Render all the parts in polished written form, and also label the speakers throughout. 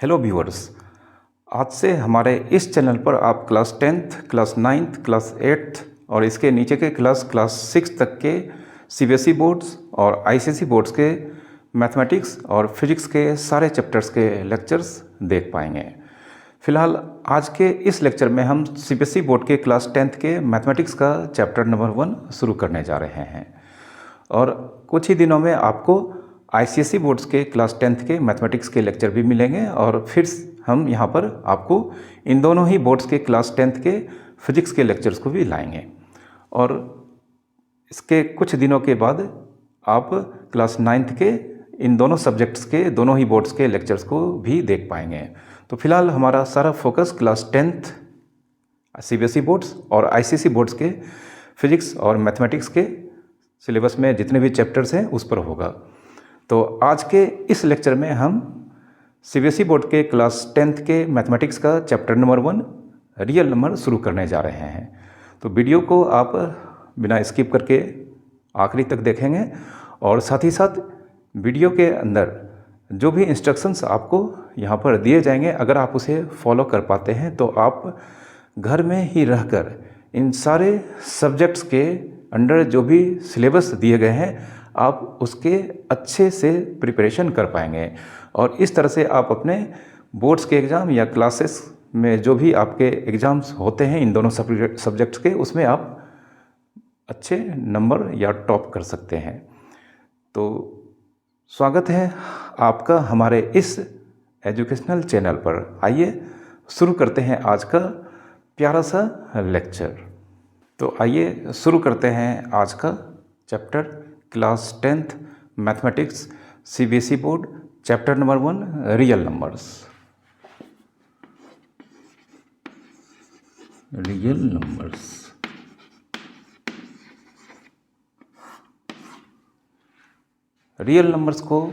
Speaker 1: Hello viewers. आज से हमारे इस चैनल पर आप class 10th, class 9th, class 8th और इसके नीचे के क्लास 6 तक के सीबीएसई बोर्ड्स और आईसीएसई बोर्ड्स के मैथमेटिक्स और फिजिक्स के सारे चैप्टर्स के लेक्चर्स देख पाएंगे। फ़िलहाल आज के इस लेक्चर में हम सीबीएसई बोर्ड के क्लास 10th के मैथमेटिक्स का चैप्टर नंबर 1 शुरू करने जा रहे हैं और कुछ ही दिनों में आपको आईसीएसई बोर्ड्स के क्लास 10th के मैथमेटिक्स के लेक्चर भी मिलेंगे और फिर हम यहाँ पर आपको इन दोनों ही बोर्ड्स के क्लास 10th के फिजिक्स के लेक्चर्स को भी लाएंगे और इसके कुछ दिनों के बाद आप क्लास 9th के इन दोनों सब्जेक्ट्स के दोनों ही बोर्ड्स के लेक्चर्स को भी देख पाएंगे। तो फिलहाल हमारा सारा focus class 10th CBSE boards और आईसीएसई बोर्ड्स के फिजिक्स और मैथमेटिक्स के सिलेबस में जितने भी चैप्टर्स हैं उस पर होगा। तो आज के इस लेक्चर में हम सीबीएसई बोर्ड के क्लास 10th के मैथमेटिक्स का चैप्टर नंबर 1 रियल नंबर शुरू करने जा रहे हैं। तो वीडियो को आप बिना स्किप करके आखिरी तक देखेंगे और साथ ही साथ वीडियो के अंदर जो भी इंस्ट्रक्शंस आपको यहाँ पर दिए जाएंगे, अगर आप उसे फॉलो कर पाते हैं तो आप घर में ही रहकर इन सारे सब्जेक्ट्स के अंडर जो भी सिलेबस दिए गए हैं आप उसके अच्छे से प्रिपरेशन कर पाएंगे और इस तरह से आप अपने बोर्ड्स के एग्ज़ाम या क्लासेस में जो भी आपके एग्ज़ाम्स होते हैं इन दोनों सब्जेक्ट्स के, उसमें आप अच्छे नंबर या टॉप कर सकते हैं। तो स्वागत है आपका हमारे इस एजुकेशनल चैनल पर। आइए शुरू करते हैं आज का प्यारा सा लेक्चर। तो आइए शुरू करते हैं आज का chapter class 10th mathematics CBSE board chapter number 1 real numbers. Real numbers real numbers को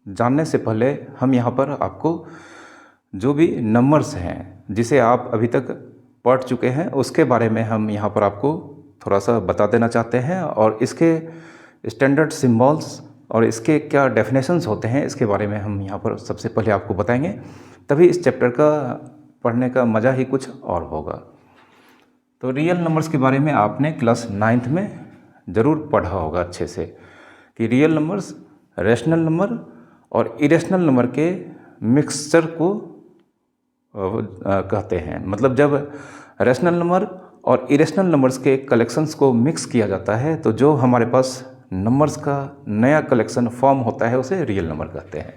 Speaker 1: जानने से पहले हम यहाँ पर आपको जो भी नंबर्स हैं जिसे आप अभी तक पढ़ चुके हैं उसके बारे में हम यहाँ पर आपको थोड़ा सा बता देना चाहते हैं और इसके स्टैंडर्ड सिंबल्स और इसके क्या डेफिनेशंस होते हैं इसके बारे में हम यहाँ पर सबसे पहले आपको बताएंगे। तभी इस चैप्टर का पढ़ने का मज़ा ही कुछ और होगा। तो रियल नंबर्स के बारे में आपने क्लास 9th में ज़रूर पढ़ा होगा अच्छे से कि रियल नंबर्स रैशनल नंबर और इरेशनल नंबर के मिक्सचर को कहते हैं। मतलब जब रैशनल नंबर और इरेशनल नंबर्स के कलेक्शंस को मिक्स किया जाता है तो जो हमारे पास नंबर्स का नया कलेक्शन फॉर्म होता है उसे रियल नंबर कहते हैं।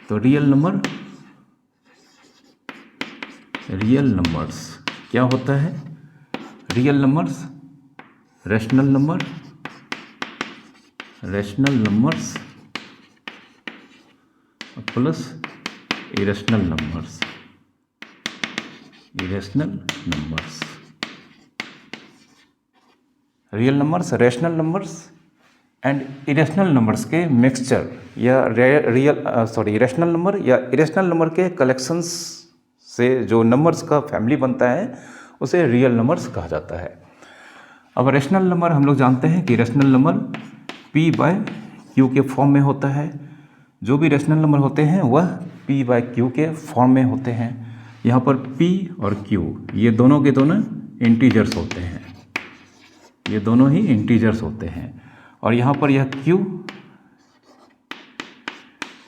Speaker 1: तो रियल नंबर्स क्या होता है? Real numbers rational numbers plus irrational numbers real numbers rational numbers and irrational numbers के मिक्सचर या रैशनल नंबर या इरेशनल नंबर के कलेक्शंस से जो नंबर्स का फैमिली बनता है उसे रियल नंबर्स कहा जाता है। अब रैशनल नंबर हम लोग जानते हैं कि रैशनल नंबर p/q के फॉर्म में होता है। जो भी रैशनल नंबर होते हैं वह p/q के फॉर्म में होते हैं। यहाँ पर p और q ये दोनों के दोनों इंटीजर्स होते हैं, ये दोनों ही इंटीजर्स होते हैं और यहाँ पर यह q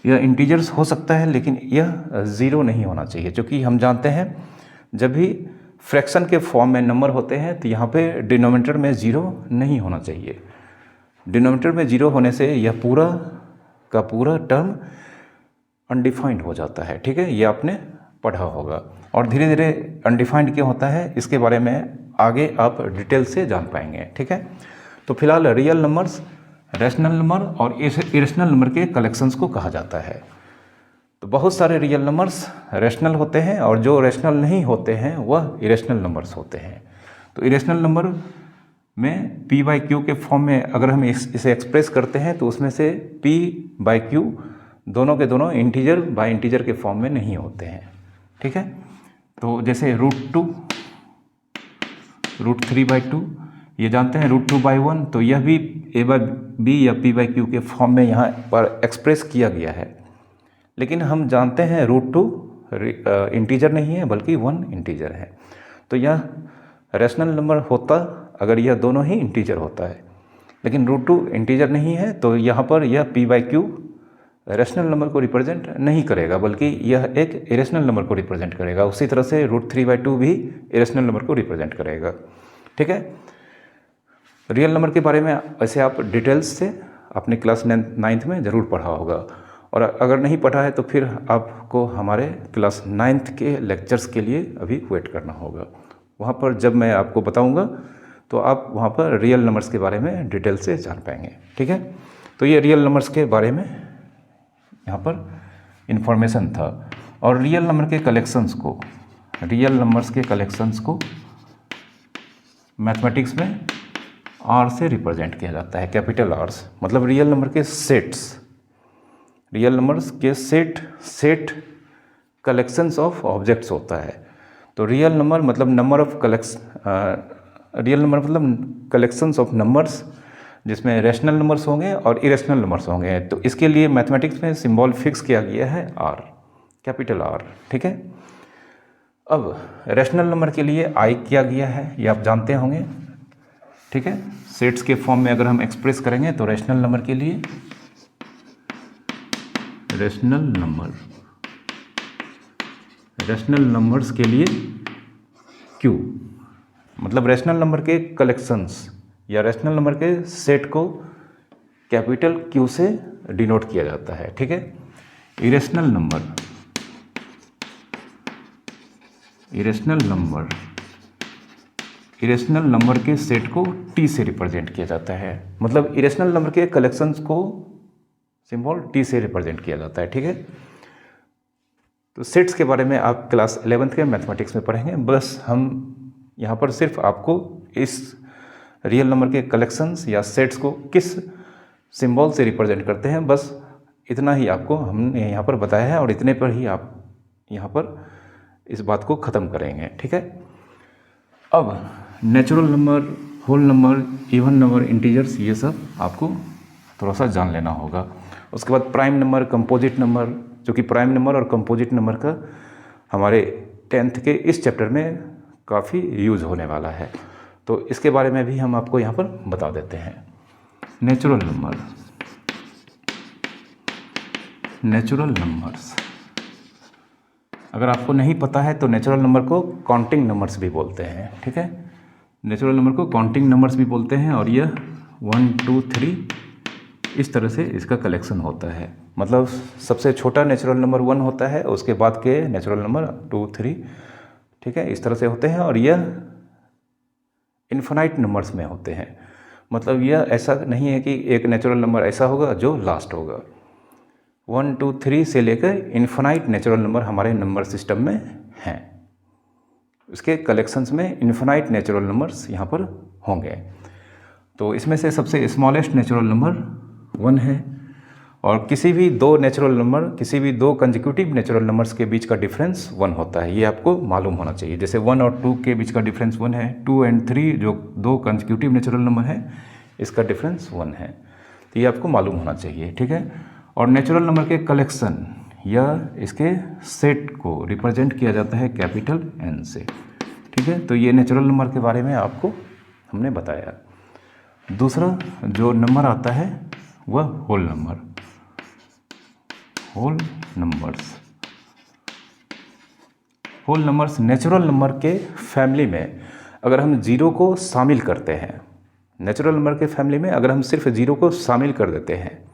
Speaker 1: यह इंटीजर्स हो सकता है लेकिन यह ज़ीरो नहीं होना चाहिए, क्योंकि हम जानते हैं जब भी फ्रैक्शन के फॉर्म में नंबर होते हैं तो यहाँ पे डिनोमिनेटर में ज़ीरो नहीं होना चाहिए। डिनोमिनेटर में ज़ीरो होने से यह पूरा का पूरा टर्म अनडिफाइंड हो जाता है। ठीक है, ये आपने पढ़ा होगा और धीरे धीरे अनडिफाइंड क्या होता है इसके बारे में आगे आप डिटेल से जान पाएंगे। ठीक है, तो फिलहाल रियल नंबर्स रैशनल नंबर और इरेशनल नंबर के कलेक्शंस को कहा जाता है। तो बहुत सारे रियल नंबर्स रैशनल होते हैं और जो रैशनल नहीं होते हैं वह इरेशनल नंबर्स होते हैं। तो इरेशनल नंबर में p/q के फॉर्म में अगर हम इसे एक्सप्रेस करते हैं तो उसमें से p/q दोनों के दोनों इंटीजर बाय इंटीजर के फॉर्म में नहीं होते हैं। ठीक है, तो जैसे √2 √3/2 ये जानते हैं, √2/1 तो यह भी a/b या p/q के फॉर्म में यहाँ पर एक्सप्रेस किया गया है। लेकिन हम जानते हैं √2 इंटीजर नहीं है बल्कि 1 इंटीजर है। तो यह रैशनल नंबर होता अगर यह दोनों ही इंटीजर होता है, लेकिन √2 इंटीजर नहीं है, तो यहाँ पर यह p/q रैशनल नंबर को रिप्रेजेंट नहीं करेगा बल्कि यह एक इरेशनल नंबर को रिप्रेजेंट करेगा। उसी तरह से √3/2 भी इरेशनल नंबर को रिप्रेजेंट करेगा। ठीक है, रियल नंबर के बारे में ऐसे आप डिटेल्स से अपने क्लास 9th में ज़रूर पढ़ा होगा, और अगर नहीं पढ़ा है तो फिर आपको हमारे क्लास 9th के लेक्चर्स के लिए अभी वेट करना होगा। वहाँ पर जब मैं आपको बताऊँगा तो आप वहाँ पर रियल नंबर्स के बारे में डिटेल से जान पाएंगे। ठीक है, तो ये रियल नंबर्स के बारे में यहाँ पर इन्फॉर्मेशन था। और रियल नंबर के कलेक्शंस को मैथमेटिक्स में आर से रिप्रेजेंट किया जाता है, कैपिटल आर्स। मतलब रियल नंबर के सेट कलेक्शंस ऑफ ऑब्जेक्ट्स होता है। तो रियल नंबर मतलब कलेक्शंस ऑफ नंबर्स, जिसमें रैशनल नंबर्स होंगे और इरेशनल नंबर्स होंगे। तो इसके लिए मैथमेटिक्स में सिंबल फिक्स किया गया है आर, कैपिटल आर। ठीक है, अब रैशनल नंबर के लिए आई किया गया है, ये आप जानते होंगे। ठीक है, सेट्स के फॉर्म में अगर हम एक्सप्रेस करेंगे तो रैशनल नंबर के लिए रैशनल नंबर्स के लिए क्यू, मतलब रैशनल नंबर के कलेक्शंस या रैशनल नंबर के सेट को कैपिटल क्यू से डिनोट किया जाता है। ठीक है, इरेशनल नंबर के सेट को टी से रिप्रेजेंट किया जाता है। मतलब इरेशनल नंबर के कलेक्शंस को सिंबल टी से रिप्रेजेंट किया जाता है। ठीक है, तो सेट्स के बारे में आप क्लास 11th के मैथमेटिक्स में पढ़ेंगे। बस हम यहाँ पर सिर्फ आपको इस रियल नंबर के कलेक्शंस या सेट्स को किस सिंबल से रिप्रेजेंट करते हैं, बस इतना ही आपको हमने यहाँ पर बताया है, और इतने पर ही आप यहाँ पर इस बात को ख़त्म करेंगे। ठीक है, अब natural number, whole number, even number, integers, ये सब आपको थोड़ा सा जान लेना होगा। उसके बाद प्राइम नंबर, कंपोजिट नंबर, जो कि प्राइम नंबर और कंपोजिट नंबर का हमारे 10th के इस चैप्टर में काफ़ी यूज़ होने वाला है, तो इसके बारे में भी हम आपको यहाँ पर बता देते हैं। नेचुरल नंबर्स, अगर आपको नहीं पता है तो नेचुरल नंबर को काउंटिंग नंबर्स भी बोलते हैं। ठीक है, नेचुरल नंबर को काउंटिंग नंबर्स भी बोलते हैं, और यह 1 2 3 इस तरह से इसका कलेक्शन होता है। मतलब सबसे छोटा नेचुरल नंबर 1 होता है, उसके बाद के नेचुरल नंबर 2 3, ठीक है, इस तरह से होते हैं, और यह इन्फिनाइट नंबर्स में होते हैं। मतलब यह ऐसा नहीं है कि एक नेचुरल नंबर ऐसा होगा जो लास्ट होगा। 1 2 3 से लेकर इन्फिनाइट नेचुरल नंबर हमारे नंबर सिस्टम में हैं। उसके कलेक्शंस में इन्फिनाइट नेचुरल नंबर्स यहाँ पर होंगे। तो इसमें से सबसे स्मॉलेस्ट नेचुरल नंबर 1 है, और किसी भी दो कंसेक्यूटिव नेचुरल नंबर्स के बीच का डिफरेंस 1 होता है। ये आपको मालूम होना चाहिए। जैसे 1 और 2 के बीच का डिफरेंस 1 है, 2 और 3 जो दो कंसेक्यूटिव नेचुरल नंबर है, इसका डिफरेंस 1 है। तो ये आपको मालूम होना चाहिए। ठीक है, और नेचुरल नंबर के कलेक्शन या इसके सेट को रिप्रेजेंट किया जाता है कैपिटल N से। ठीक है, तो ये नेचुरल नंबर के बारे में आपको हमने बताया। दूसरा जो नंबर आता है वह होल नंबर्स नेचुरल नंबर के फैमिली में अगर हम जीरो को शामिल करते हैं, नेचुरल नंबर के फैमिली में अगर हम सिर्फ जीरो को शामिल कर देते हैं,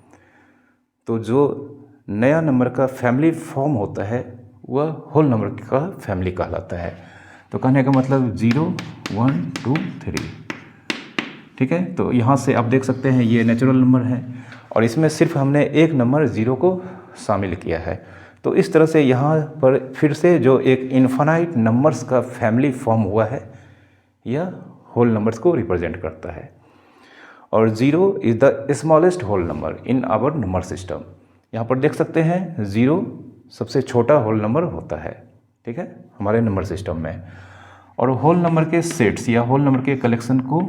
Speaker 1: तो जो नया नंबर का फैमिली फॉर्म होता है वह होल नंबर का फैमिली कहलाता है। तो कहने का मतलब 0 1 2 3। ठीक है, तो यहाँ से आप देख सकते हैं ये नेचुरल नंबर है, और इसमें सिर्फ हमने एक नंबर 0 को शामिल किया है। तो इस तरह से यहाँ पर फिर से जो एक इन्फिनाइट नंबर्स का फैमिली फॉर्म हुआ है, यह होल नंबर्स को रिप्रेजेंट करता है। और 0 is the smallest whole number in our number system. यहाँ पर देख सकते हैं 0 सबसे छोटा होल नंबर होता है। ठीक है, हमारे नंबर सिस्टम में। और होल नंबर के सेट्स या होल नंबर के कलेक्शन को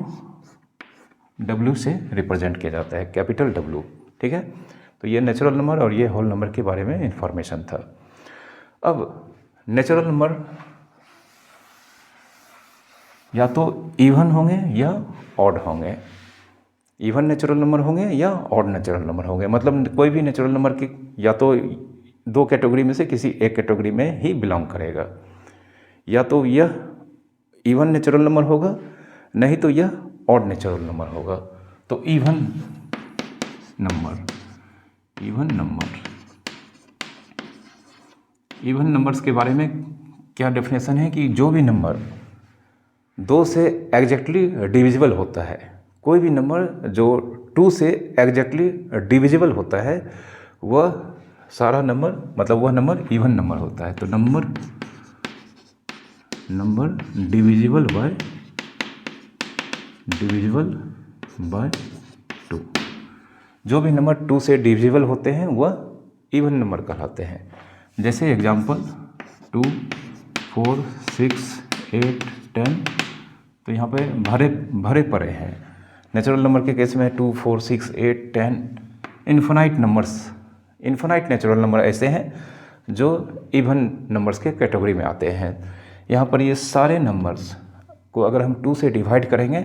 Speaker 1: W से रिप्रेजेंट किया जाता है, कैपिटल W। ठीक है, तो ये नेचुरल नंबर और ये होल नंबर के बारे में इंफॉर्मेशन था। अब नेचुरल नंबर या तो इवन होंगे या ऑड होंगे, इवन नेचुरल नंबर होंगे या ऑड नेचुरल नंबर होंगे। मतलब कोई भी नेचुरल नंबर की या तो दो कैटेगरी में से किसी एक कैटेगरी में ही बिलोंग करेगा, या तो यह इवन नेचुरल नंबर होगा, नहीं तो यह ऑड नेचुरल नंबर होगा। तो इवन नंबर्स के बारे में क्या डेफिनेशन है कि जो भी नंबर 2 से एग्जैक्टली डिविजिबल होता है, कोई भी नंबर जो 2 से एग्जैक्टली डिविजिबल होता है वह सारा नंबर, मतलब वह नंबर इवन नंबर होता है। तो नंबर डिविजिबल बाय 2, जो भी नंबर 2 से डिविजिबल होते हैं वह इवन नंबर कहलाते हैं। जैसे एग्जांपल 2, 4, 6, 8, 10, तो यहाँ पे भरे पड़े हैं। नेचुरल नंबर के केस में 2, 4, 6, 8, 10 इन्फिनाइट नेचुरल नंबर ऐसे हैं जो इवन नंबर्स के कैटेगरी में आते हैं। यहाँ पर ये सारे नंबर्स को अगर हम 2 से डिवाइड करेंगे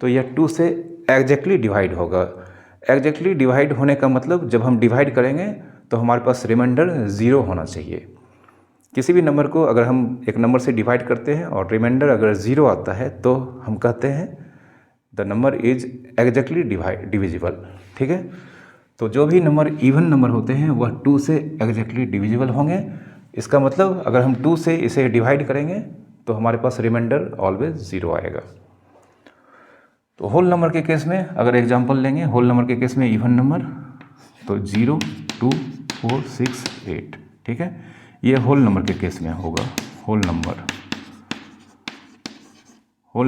Speaker 1: तो यह 2 से एग्जैक्टली डिवाइड होगा। एग्जैक्टली डिवाइड होने का मतलब जब हम डिवाइड करेंगे तो हमारे पास रिमाइंडर 0 होना चाहिए। किसी भी नंबर को अगर हम एक नंबर से डिवाइड करते हैं और रिमाइंडर अगर 0 आता है तो हम कहते हैं the number is exactly divisible. ठीक है, तो जो भी नंबर इवन नंबर होते हैं वह 2 से एग्जैक्टली डिविजिबल होंगे। इसका मतलब अगर हम 2 से इसे डिवाइड करेंगे तो हमारे पास रिमाइंडर ऑलवेज 0 आएगा। तो होल नंबर के केस में अगर एग्जांपल लेंगे, होल नंबर के केस में इवन नंबर तो 0, 2, 4, 6, 8। ठीक है, ये होल नंबर के केस में होगा। होल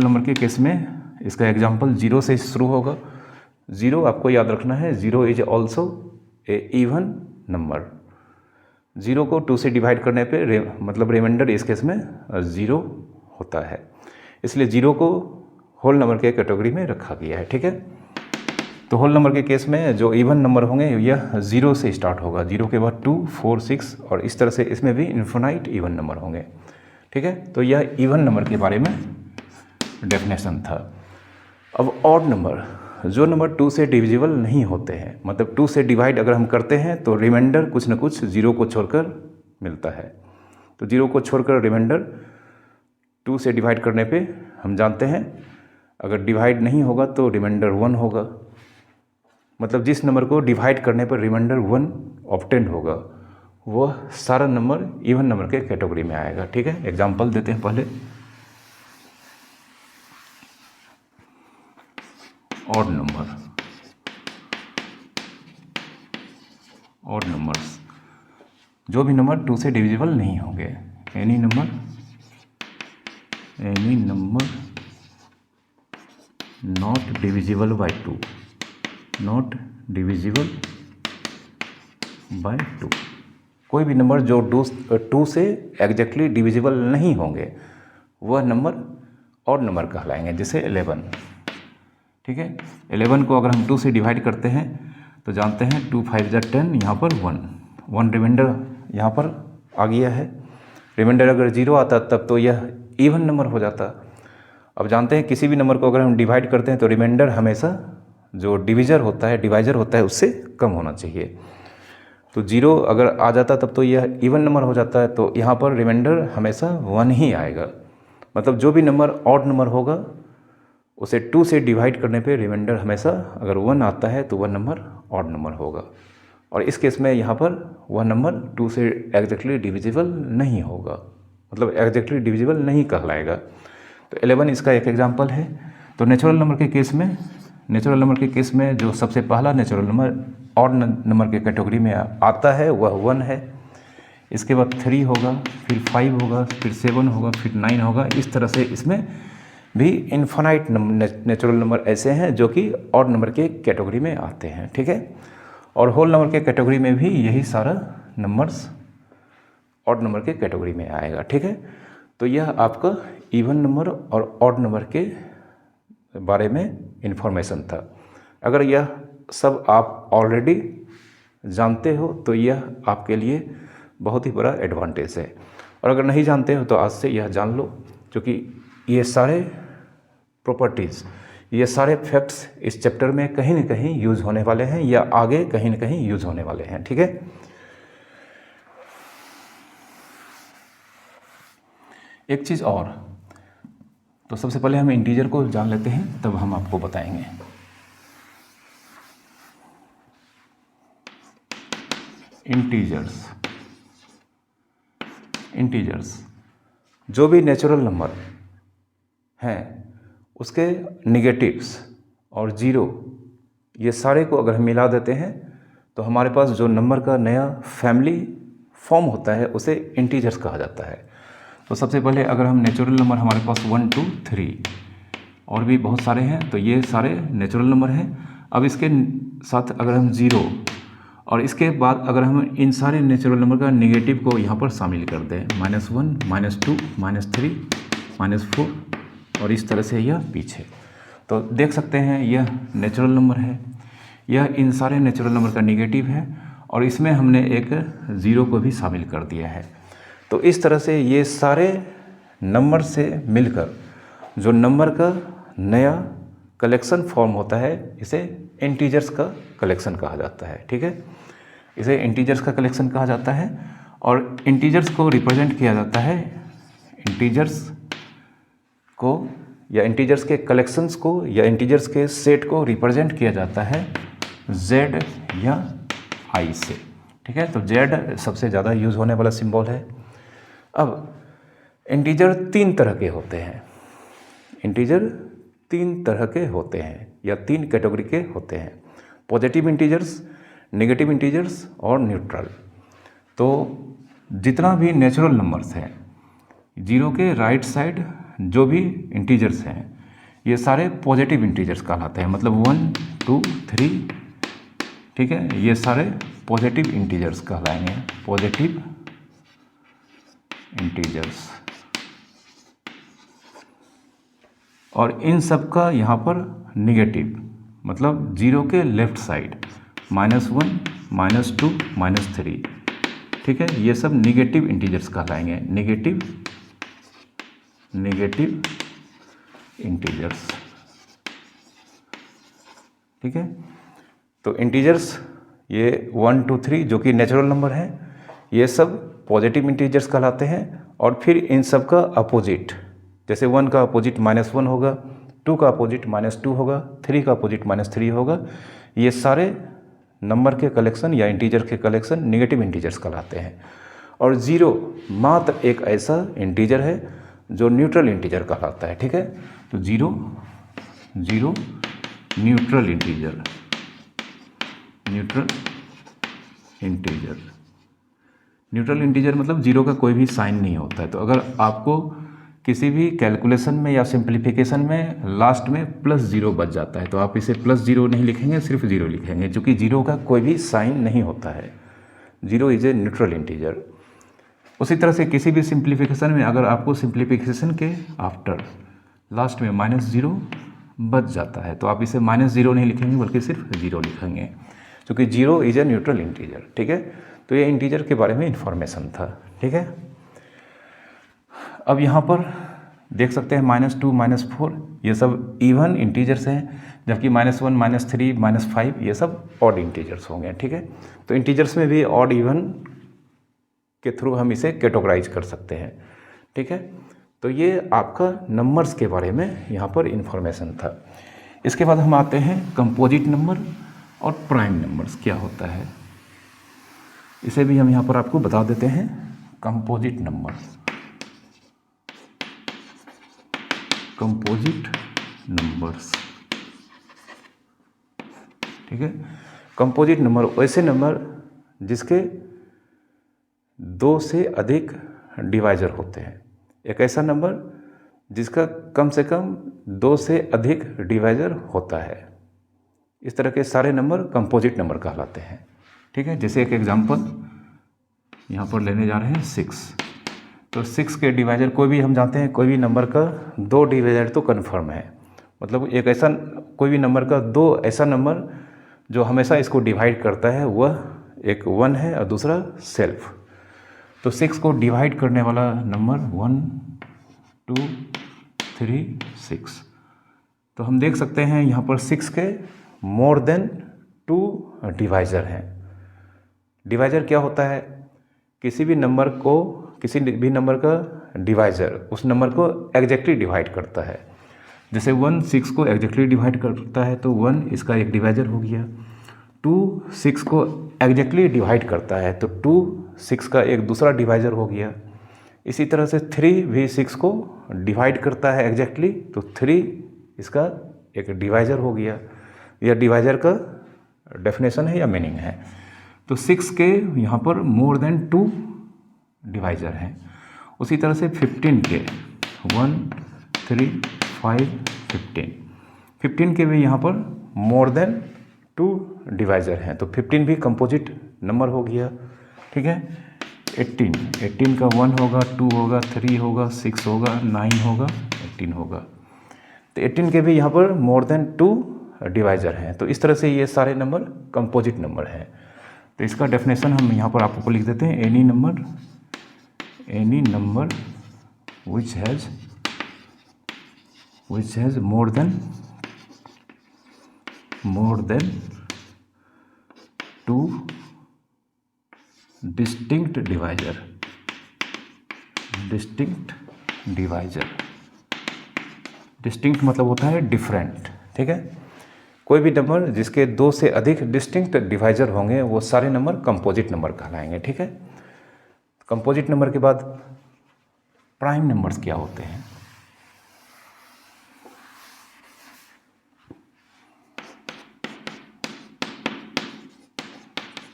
Speaker 1: नंबर के केस में इसका एग्जांपल 0 से शुरू होगा। 0 आपको याद रखना है, 0 is also a even number. 0 को 2 से डिवाइड करने पे मतलब रिमाइंडर इस केस में 0 होता है, इसलिए 0 को होल नंबर के कैटेगरी में रखा गया है। ठीक है, तो होल नंबर के केस में जो इवन नंबर होंगे यह 0 से स्टार्ट होगा, 0 के बाद 2, 4, 6 और इस तरह से इसमें भी इन्फिनाइट इवन नंबर होंगे। ठीक है, तो यह इवन नंबर के बारे में डेफिनेशन था। अब ऑड नंबर, जो नंबर 2 से डिविजिबल नहीं होते हैं, मतलब 2 से डिवाइड अगर हम करते हैं तो रिमाइंडर कुछ न कुछ 0 को छोड़कर मिलता है। तो 0 को छोड़कर रिमाइंडर 2 से डिवाइड करने पे हम जानते हैं अगर डिवाइड नहीं होगा तो रिमाइंडर 1 होगा। मतलब जिस नंबर को डिवाइड करने पर रिमाइंडर 1 ऑब्टेन होगा वह सारा नंबर इवन नंबर के कैटेगरी में आएगा। ठीक है, एग्जांपल देते हैं पहले। ऑड नंबर्स, जो भी नंबर 2 से डिविजिबल नहीं होंगे, any number not divisible by 2, कोई भी नंबर जो 2 से एग्जैक्टली डिविजिबल नहीं होंगे वह नंबर ऑड नंबर कहलाएंगे, जैसे 11। ठीक है, 11 को अगर हम 2 से डिवाइड करते हैं तो जानते हैं 2, 5 जा 10, यहाँ पर 1 रिमाइंडर यहाँ पर आ गया है। रिमाइंडर अगर 0 आता तब तो यह इवन नंबर हो जाता। अब जानते हैं किसी भी नंबर को अगर हम डिवाइड करते हैं तो रिमाइंडर हमेशा जो डिवाइजर होता है उससे कम होना चाहिए। तो 0 अगर आ जाता तब तो यह इवन नंबर हो जाता है, तो यहाँ पर रिमाइंडर हमेशा 1 ही आएगा। मतलब जो भी नंबर ऑड नंबर होगा उसे 2 से डिवाइड करने पे रिमाइंडर हमेशा अगर 1 आता है तो वह नंबर ऑड नंबर होगा। और इस केस में यहाँ पर वह नंबर 2 से एग्जैक्टली डिविजिबल नहीं होगा, मतलब एग्जैक्टली डिविजिबल नहीं कहलाएगा। तो 11 इसका एक एग्जांपल है। तो नेचुरल नंबर के केस में जो सबसे पहला नेचुरल नंबर ऑड नंबर के कैटेगरी में आता है वह 1 है। इसके बाद 3 होगा, फिर 5 होगा, फिर 7 होगा, फिर 9 होगा। इस तरह से इसमें भी इन्फिनाइट नेचुरल नंबर ऐसे हैं जो कि ऑड नंबर के कैटेगरी में आते हैं। ठीक है, और होल नंबर के कैटेगरी में भी यही सारा नंबर्स ऑड नंबर के कैटेगरी में आएगा। ठीक है, तो यह आपका इवन नंबर और ऑड नंबर के बारे में इन्फॉर्मेशन था। अगर यह सब आप ऑलरेडी जानते हो तो यह आपके लिए बहुत ही बड़ा एडवांटेज है। और अगर नहीं जानते हो तो आज से यह जान लो, क्योंकि ये सारे प्रॉपर्टीज़, ये सारे फैक्ट्स इस चैप्टर में कहीं ना कहीं यूज़ होने वाले हैं या आगे कहीं ना कहीं यूज़ होने वाले हैं। ठीक है, एक चीज़ और, तो सबसे पहले हम इंटीजर को जान लेते हैं, तब हम आपको बताएंगे। इंटीजर्स जो भी नेचुरल नंबर हैं उसके निगेटिव्स और ज़ीरो, ये सारे को अगर हम मिला देते हैं तो हमारे पास जो नंबर का नया फैमिली फॉर्म होता है उसे इंटीजर्स कहा जाता है। तो सबसे पहले अगर हम नेचुरल नंबर, हमारे पास 1 2 3 और भी बहुत सारे हैं, तो ये सारे नेचुरल नंबर हैं। अब इसके साथ अगर हम ज़ीरो और इसके बाद अगर हम इन सारे नेचुरल नंबर का नेगेटिव को यहाँ पर शामिल कर दें, -1 -2 -3 -4 और इस तरह से यह पीछे, तो देख सकते हैं यह नेचुरल नंबर है, यह इन सारे नेचुरल नंबर का नेगेटिव है और इसमें हमने एक ज़ीरो को भी शामिल कर दिया है। तो इस तरह से ये सारे नंबर से मिलकर जो नंबर का नया कलेक्शन फॉर्म होता है इसे इंटीजर्स का कलेक्शन कहा जाता है। ठीक है, इसे इंटीजर्स का कलेक्शन कहा जाता है और इंटीजर्स को रिप्रेजेंट किया जाता है, इंटीजर्स को या इंटीजर्स के कलेक्शंस को या इंटीजर्स के सेट को रिप्रेजेंट किया जाता है z या i से। ठीक है, तो z सबसे ज़्यादा यूज़ होने वाला सिंबल है। अब इंटीजर तीन तरह के होते हैं, इंटीजर तीन तरह के होते हैं या तीन कैटेगरी के होते हैं, पॉजिटिव इंटीजर्स, नेगेटिव इंटीजर्स और न्यूट्रल। तो जितना भी नेचुरल नंबर्स हैं, जीरो के राइट साइड जो भी इंटीजर्स हैं ये सारे पॉजिटिव इंटीजर्स कहलाते हैं, मतलब 1 2 3, ठीक है, ये सारे पॉजिटिव इंटीजर्स कहलाएंगे, पॉजिटिव इंटीजर्स। और इन सब का यहाँ पर निगेटिव, मतलब जीरो के लेफ्ट साइड -1 -2 -3, ठीक है, ये सब निगेटिव इंटीजर्स कहलाएंगे, निगेटिव इंटीजर्स। ठीक है, तो इंटीजर्स ये 1 2 3 जो कि नेचुरल नंबर है ये सब पॉजिटिव इंटीजर्स कहलाते हैं। और फिर इन सब का अपोजिट, जैसे 1 का अपोजिट -1 होगा, 2 का अपोजिट -2 होगा, 3 का अपोजिट -3 होगा, ये सारे नंबर के कलेक्शन या इंटीजर के कलेक्शन निगेटिव इंटीजर्स कहलाते हैं। और ज़ीरो मात्र एक ऐसा इंटीजर है जो न्यूट्रल इंटीजर कहलाता है। ठीक है, तो zero neutral integer, neutral integer मतलब जीरो का कोई भी साइन नहीं होता है। तो अगर आपको किसी भी कैलकुलेशन में या सिंप्लीफिकेशन में लास्ट में +0 बच जाता है तो आप इसे +0 नहीं लिखेंगे, सिर्फ ज़ीरो लिखेंगे, क्योंकि जीरो का कोई भी साइन नहीं होता है, zero is a neutral integer. उसी तरह से किसी भी सिंप्लीफिकेशन में अगर आपको सिंप्लीफिकेशन के आफ्टर लास्ट में -0 बच जाता है तो आप इसे -0 नहीं लिखेंगे बल्कि सिर्फ ज़ीरो लिखेंगे, क्योंकि zero is a neutral integer. ठीक है, तो ये इंटीजर के बारे में इंफॉर्मेशन था। ठीक है, अब यहाँ पर देख सकते हैं -2 -4 ये सब इवन इंटीजर्स हैं, जबकि -1 -3 -5 ये सब ऑड इंटीजर्स होंगे। ठीक है, तो इंटीजर्स में भी ऑड इवन के थ्रू हम इसे कैटेगराइज कर सकते हैं। ठीक है, तो ये आपका नंबर्स के बारे में यहाँ पर इंफॉर्मेशन था। इसके बाद हम आते हैं कंपोजिट नंबर और प्राइम नंबर्स क्या होता है, इसे भी हम यहाँ पर आपको बता देते हैं। कंपोजिट नंबर्स, ठीक है, कंपोजिट नंबर वैसे नंबर जिसके 2 से अधिक डिवाइजर होते हैं, एक ऐसा नंबर जिसका कम से कम 2 से अधिक डिवाइजर होता है, इस तरह के सारे नंबर कंपोजिट नंबर कहलाते हैं। ठीक है, जैसे एक एग्जांपल यहाँ पर लेने जा रहे हैं 6, तो 6 के डिवाइजर कोई भी हम जानते हैं, कोई भी नंबर का 2 डिवाइजर तो कन्फर्म है, मतलब एक ऐसा कोई भी नंबर का 2 ऐसा नंबर जो हमेशा इसको डिवाइड करता है वह एक 1 है और दूसरा सेल्फ। तो 6 को डिवाइड करने वाला नंबर 1 2 3 6। तो हम देख सकते हैं यहाँ पर 6 के मोर देन 2 डिवाइज़र हैं। डिवाइज़र क्या होता है? किसी भी नंबर का डिवाइज़र उस नंबर को एग्जैक्टली डिवाइड करता है। जैसे 1 6 को एग्जैक्टली डिवाइड करता है तो 1 इसका एक डिवाइज़र हो गया। 2 6 को एग्जैक्टली डिवाइड करता है तो 2 6 का एक दूसरा डिवाइज़र हो गया। इसी तरह से 3 भी 6 को डिवाइड करता है एग्जैक्टली तो 3 इसका एक डिवाइज़र हो गया। यह डिवाइज़र का डेफिनेशन है या मीनिंग है। तो 6 के यहाँ पर मोर देन 2 डिवाइज़र हैं। उसी तरह से 15 के 1 3 5 15 के भी यहाँ पर मोर देन 2 डिवाइज़र हैं। तो 15 भी कंपोजिट नंबर हो गया। ठीक है। 18 का 1 होगा, 2 होगा, 3 होगा, 6 होगा, 9 होगा, 18 होगा। तो 18 के भी यहाँ पर मोर देन 2 डिवाइज़र हैं। तो इस तरह से ये सारे नंबर कंपोजिट नंबर हैं। तो इसका डेफिनेशन हम यहाँ पर आपको लिख देते हैं। Any number which has more than 2 distinct divisor। Distinct मतलब होता है डिफरेंट। ठीक है। कोई भी नंबर जिसके 2 से अधिक डिस्टिंक्ट डिवाइज़र होंगे वो सारे नंबर कंपोजिट नंबर कहलाएंगे। ठीक है। कंपोजिट नंबर के बाद प्राइम नंबर्स क्या होते हैं?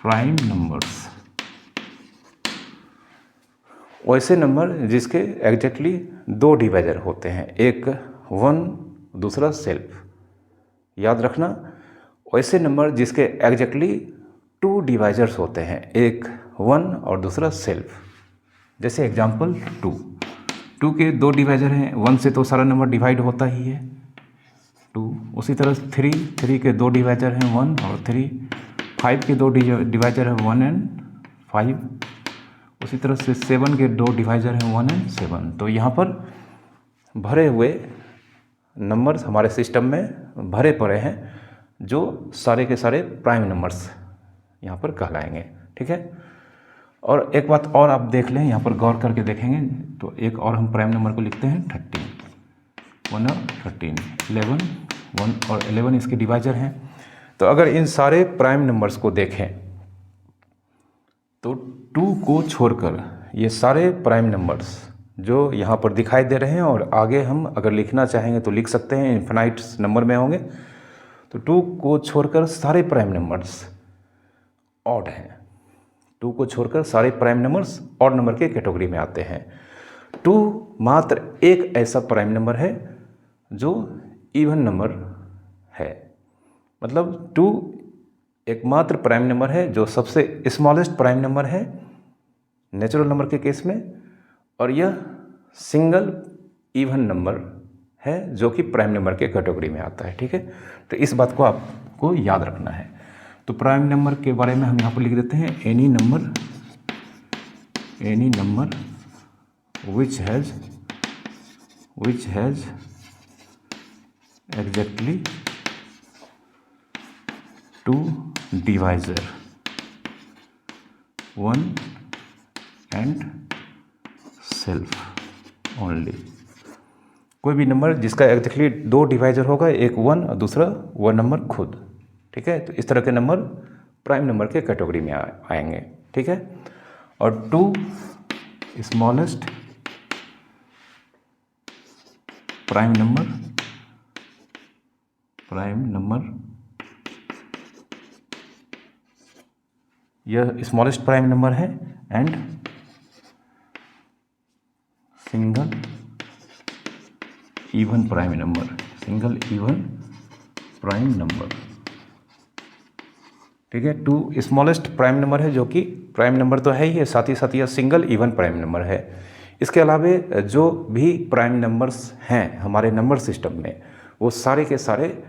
Speaker 1: प्राइम नंबर्स वैसे नंबर जिसके एग्जैक्टली 2 डिवाइज़र होते हैं, एक 1 दूसरा सेल्फ। याद रखना, वैसे नंबर जिसके एग्जैक्टली 2 डिवाइज़र्स होते हैं, एक 1 और दूसरा सेल्फ। जैसे एग्जांपल 2 के 2 डिवाइज़र हैं। 1 से तो सारा नंबर डिवाइड होता ही है 2। उसी तरह 3 के 2 डिवाइज़र हैं 1 और 3। 5 के 2 डिवाइज़र हैं 1 एंड 5। उसी तरह से 7 के 2 डिवाइज़र हैं 1 एंड 7। तो यहाँ पर भरे हुए नंबर्स हमारे सिस्टम में भरे पड़े हैं जो सारे के सारे प्राइम नंबर्स यहाँ पर कहलाएंगे। ठीक है। और एक बात और आप देख लें, यहाँ पर गौर करके देखेंगे तो एक और हम प्राइम नंबर को लिखते हैं 13। 1 और 13, 11, 1 और 11 इसके डिवाइज़र हैं। तो अगर इन सारे प्राइम नंबर्स को देखें तो 2 को छोड़कर ये सारे प्राइम नंबर्स जो यहाँ पर दिखाई दे रहे हैं, और आगे हम अगर लिखना चाहेंगे तो लिख सकते हैं, इन्फिनाइट नंबर में होंगे। तो 2 को छोड़कर सारे प्राइम नंबर्स ऑड हैं। 2 को छोड़कर सारे प्राइम नंबर्स ऑड नंबर के कैटेगरी में आते हैं। 2 मात्र एक ऐसा प्राइम नंबर है जो इवन नंबर है। मतलब 2 एकमात्र प्राइम नंबर है जो सबसे स्मॉलेस्ट प्राइम नंबर है नेचुरल नंबर के केस में, और यह सिंगल इवन नंबर है जो कि प्राइम नंबर के कैटेगरी में आता है। ठीक है। तो इस बात को आपको याद रखना है। तो प्राइम नंबर के बारे में हम यहाँ पर लिख देते हैं any number which has exactly 2 divisor 1 and self only। कोई भी नंबर जिसका एग्जैक्टली 2 डिवाइज़र होगा, एक 1 और दूसरा वह नंबर खुद। ठीक है। तो इस तरह के नंबर प्राइम नंबर के कैटेगरी में आएंगे। ठीक है। और 2 स्मॉलेस्ट प्राइम नंबर यह स्मॉलेस्ट प्राइम नंबर है and single even prime number. ठीक है। 2 स्मॉलेस्ट प्राइम नंबर है जो कि प्राइम नंबर तो है ही है, साथ ही साथ यह सिंगल इवन प्राइम नंबर है। इसके अलावे जो भी प्राइम नंबर्स हैं हमारे नंबर सिस्टम में, वो सारे के सारे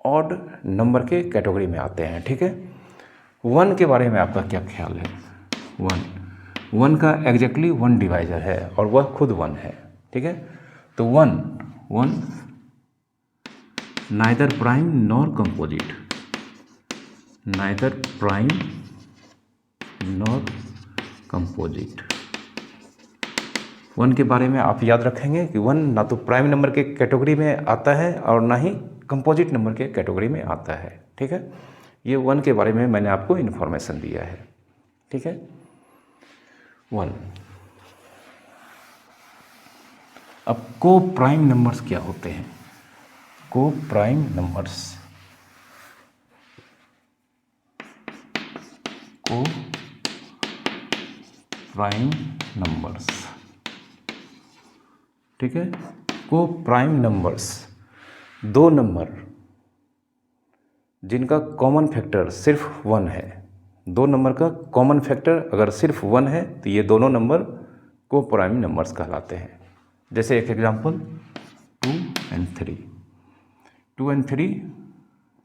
Speaker 1: ऑड नंबर के कैटेगरी में आते हैं। ठीक है। 1 के बारे में आपका क्या ख्याल है? 1 का एग्जैक्टली 1 डिवाइजर है और वह खुद 1 है, ठीक है। तो 1 neither prime nor composite, neither prime nor composite. 1 के बारे में आप याद रखेंगे कि 1 ना तो प्राइम नंबर के कैटेगरी में आता है और ना ही कंपोजिट नंबर के कैटेगरी में आता है, ठीक है। ये 1 के बारे में मैंने आपको इन्फॉर्मेशन दिया है, ठीक है। 1। अब को प्राइम नंबर्स क्या होते हैं? को प्राइम नंबर्स, को प्राइम नंबर्स, ठीक है। को प्राइम नंबर्स, दो नंबर जिनका कॉमन फैक्टर सिर्फ 1 है, दो नंबर का कॉमन फैक्टर अगर सिर्फ 1 है तो ये दोनों नंबर को प्राइम नंबर्स कहलाते हैं। जैसे एक एग्जांपल 2 और 3, 2 और 3,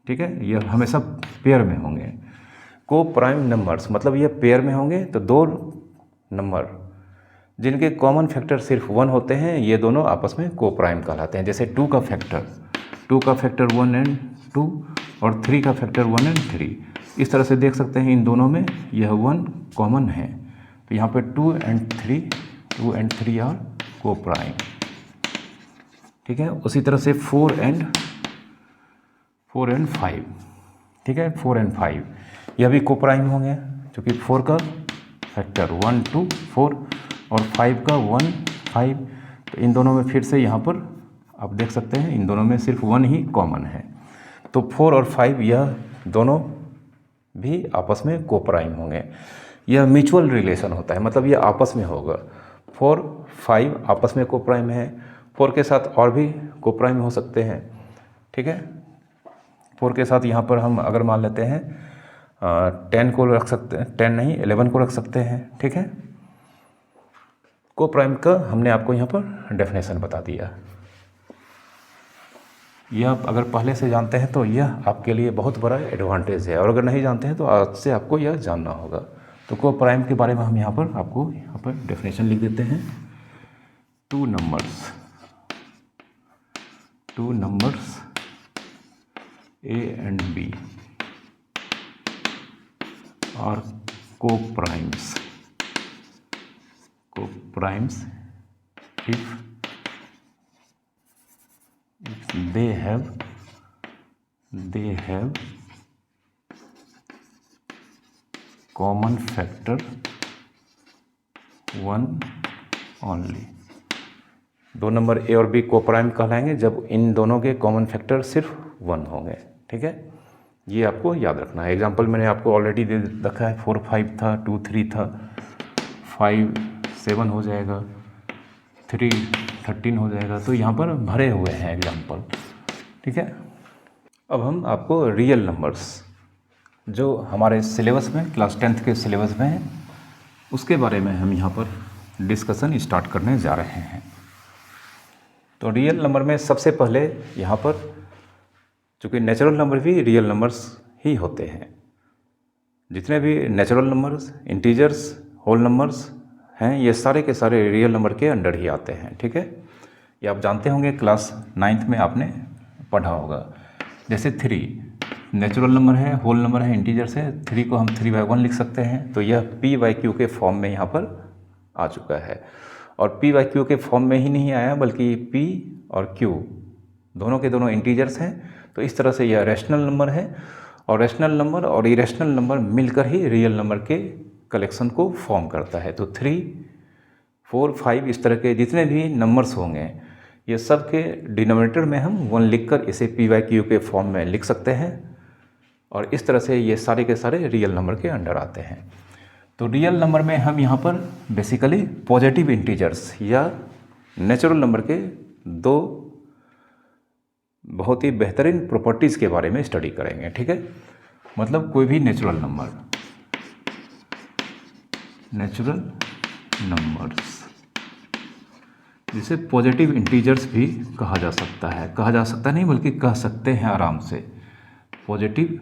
Speaker 1: ठीक है, ये हमेशा पेयर में होंगे। को प्राइम नंबर्स मतलब ये पेयर में होंगे, तो दो नंबर जिनके कॉमन फैक्टर सिर्फ 1 होते हैं ये दोनों आपस में को प्राइम कहलाते हैं। जैसे 2 का फैक्टर 1 और 2 और 3 का फैक्टर 1 और 3। इस तरह से देख सकते हैं इन दोनों में यह 1 कॉमन है, तो यहाँ पे 2 और 3 आर को प्राइम, ठीक है। उसी तरह से 4 और 5, ठीक है, 4 और 5 यह भी को प्राइम होंगे, क्योंकि 4 का फैक्टर 1 2 4 और 5 का 1 5। तो इन दोनों में फिर से यहाँ पर आप देख सकते हैं इन दोनों में सिर्फ 1 ही कॉमन है, तो 4 और 5 यह दोनों भी आपस में को प्राइम होंगे। यह म्यूचुअल रिलेशन होता है, मतलब यह आपस में होगा। 4 5 आपस में को प्राइम है, 4 के साथ और भी को प्राइम हो सकते हैं, ठीक है। 4 के साथ यहाँ पर हम अगर मान लेते हैं 10 को रख सकते हैं, 10 नहीं 11 को रख सकते हैं, ठीक है। को प्राइम का हमने आपको यहाँ पर डेफिनेशन बता दिया। यह आप अगर पहले से जानते हैं तो यह आपके लिए बहुत बड़ा एडवांटेज है, और अगर नहीं जानते हैं तो आज से आपको यह जानना होगा। तो को प्राइम के बारे में हम यहाँ पर आपको यहाँ पर डेफिनेशन लिख देते हैं। Two numbers A and B are co-primes if they have common factor 1 only। दो नंबर ए और बी को प्राइम कहलाएंगे जब इन दोनों के कॉमन फैक्टर सिर्फ 1 होंगे, ठीक है। ये आपको याद रखना है। एग्जांपल मैंने आपको ऑलरेडी दे रखा है, 4 5 था, 2 3 था, 5 7 हो जाएगा, 3 13 हो जाएगा। तो यहाँ पर भरे हुए हैं एग्जांपल, ठीक है। अब हम आपको रियल नंबर्स जो हमारे सिलेबस में क्लास 10th के सिलेबस में है उसके बारे में हम यहाँ पर डिस्कशन स्टार्ट करने जा रहे हैं। तो रियल नंबर में सबसे पहले यहाँ पर चूँकि नेचुरल नंबर भी रियल नंबर्स ही होते हैं, जितने भी natural numbers, integers, whole numbers हैं ये सारे के सारे रियल नंबर के अंडर ही आते हैं, ठीक है। ये आप जानते होंगे, क्लास 9th में आपने पढ़ा होगा। जैसे 3 नेचुरल नंबर है, होल नंबर है, इंटीजर्स है, 3 को हम 3/1 लिख सकते हैं, तो यह p/q के फॉर्म में यहाँ पर आ चुका है। और p/q के फॉर्म में ही नहीं आया बल्कि p और q दोनों के दोनों इंटीजर्स हैं, तो इस तरह से यह रैशनल नंबर है। और रैशनल नंबर और इरेशनल नंबर मिलकर ही रियल नंबर के कलेक्शन को फॉर्म करता है। तो 3 4 5 इस तरह के जितने भी नंबर्स होंगे ये सब के डिनोमिनेटर में हम 1 लिखकर इसे p/q के फॉर्म में लिख सकते हैं, और इस तरह से ये सारे के सारे रियल नंबर के अंडर आते हैं। तो रियल नंबर में हम यहाँ पर बेसिकली पॉजिटिव इंटीजर्स या नेचुरल नंबर के दो बहुत ही बेहतरीन प्रॉपर्टीज़ के बारे में स्टडी करेंगे, ठीक है। मतलब कोई भी नेचुरल नंबर्स जिसे पॉजिटिव इंटीजर्स भी कहा जा सकता है, कहा जा सकता नहीं बल्कि कह सकते हैं आराम से, पॉजिटिव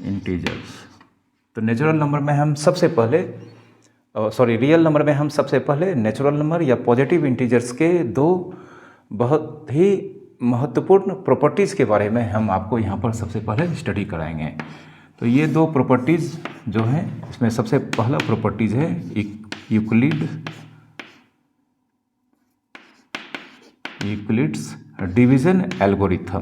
Speaker 1: इंटीजर्स। तो नेचुरल नंबर में हम सबसे पहले रियल नंबर में हम सबसे पहले नेचुरल नंबर या पॉजिटिव इंटीजर्स के दो बहुत ही महत्वपूर्ण प्रॉपर्टीज़ के बारे में हम आपको यहाँ पर सबसे पहले स्टडी कराएंगे। तो ये दो प्रॉपर्टीज़ जो हैं, इसमें सबसे पहला प्रॉपर्टीज़ है यूक्लिड्स डिवीज़न एल्गोरिथम।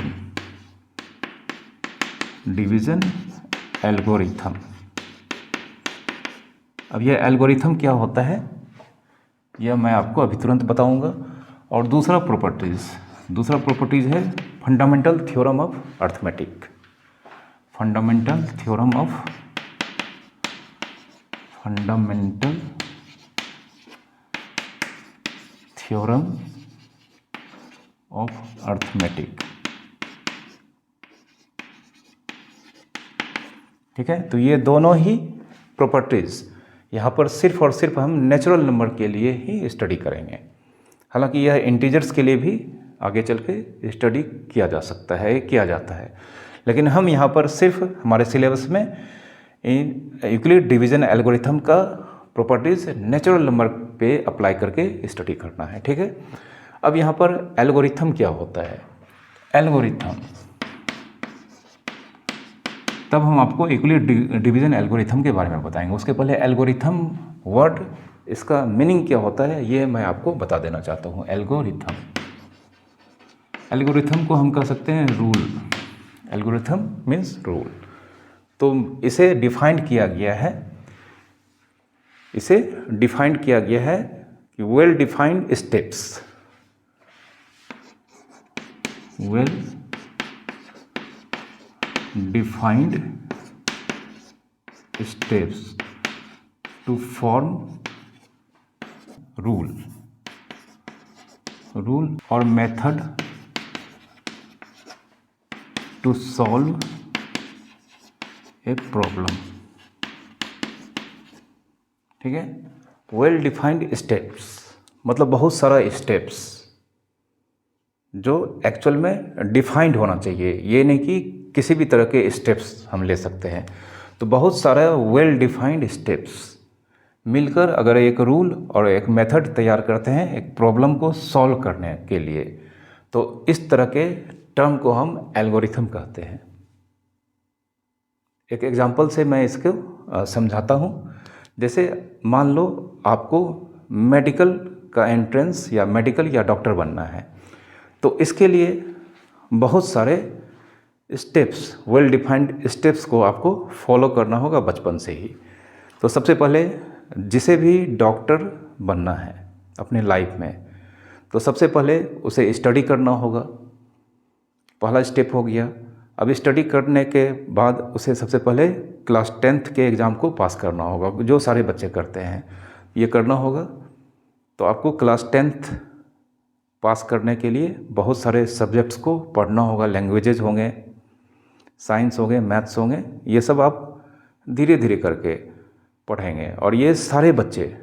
Speaker 1: अब यह एल्गोरिथम क्या होता है यह मैं आपको अभी तुरंत बताऊंगा। और दूसरा प्रॉपर्टीज़ है fundamental theorem of arithmetic. Fundamental theorem of arithmetic. ठीक है, तो ये दोनों ही प्रॉपर्टीज़ यहाँ पर सिर्फ और सिर्फ हम नेचुरल नंबर के लिए ही स्टडी करेंगे। हालांकि यह इंटीजर्स के लिए भी आगे चल के स्टडी किया जाता है, लेकिन हम यहाँ पर सिर्फ हमारे सिलेबस में यूक्लिड डिवीज़न एल्गोरिथम का प्रॉपर्टीज़ नेचुरल नंबर पे अप्लाई करके स्टडी करना है। ठीक है, अब यहाँ पर एल्गोरिथम क्या होता है? एल्गोरिथम तब हम आपको यूक्लिड डिवीज़न एल्गोरिथम के बारे में बताएंगे। उसके पहले एल्गोरिथम वर्ड, इसका मीनिंग क्या होता है ये मैं आपको बता देना चाहता हूँ। एल्गोरिथम को हम कह सकते हैं रूल। Algorithm means rule. तो इसे डिफाइंड किया गया है कि well defined steps to form rule और method to solve a problem. ठीक है, वेल डिफाइंड स्टेप्स मतलब बहुत सारा स्टेप्स जो एक्चुअल में डिफाइंड होना चाहिए। ये नहीं कि किसी भी तरह के स्टेप्स हम ले सकते हैं। तो बहुत सारा वेल डिफाइंड स्टेप्स मिलकर अगर एक रूल और एक मेथड तैयार करते हैं एक प्रॉब्लम को सॉल्व करने के लिए, तो इस तरह के टर्म को हम एल्गोरिथम कहते हैं। एक एग्जांपल से मैं इसको समझाता हूँ। जैसे मान लो आपको मेडिकल का एंट्रेंस या मेडिकल या डॉक्टर बनना है, तो इसके लिए बहुत सारे स्टेप्स, वेल डिफाइंड स्टेप्स को आपको फॉलो करना होगा बचपन से ही। तो सबसे पहले जिसे भी डॉक्टर बनना है अपने लाइफ में, तो सबसे पहले उसे स्टडी करना होगा, पहला स्टेप हो गया। अब स्टडी करने के बाद उसे सबसे पहले क्लास 10th के एग्ज़ाम को पास करना होगा, जो सारे बच्चे करते हैं ये करना होगा। तो आपको क्लास 10th पास करने के लिए बहुत सारे सब्जेक्ट्स को पढ़ना होगा। लैंग्वेजेस होंगे, साइंस होंगे, मैथ्स होंगे, ये सब आप धीरे धीरे करके पढ़ेंगे। और ये सारे बच्चे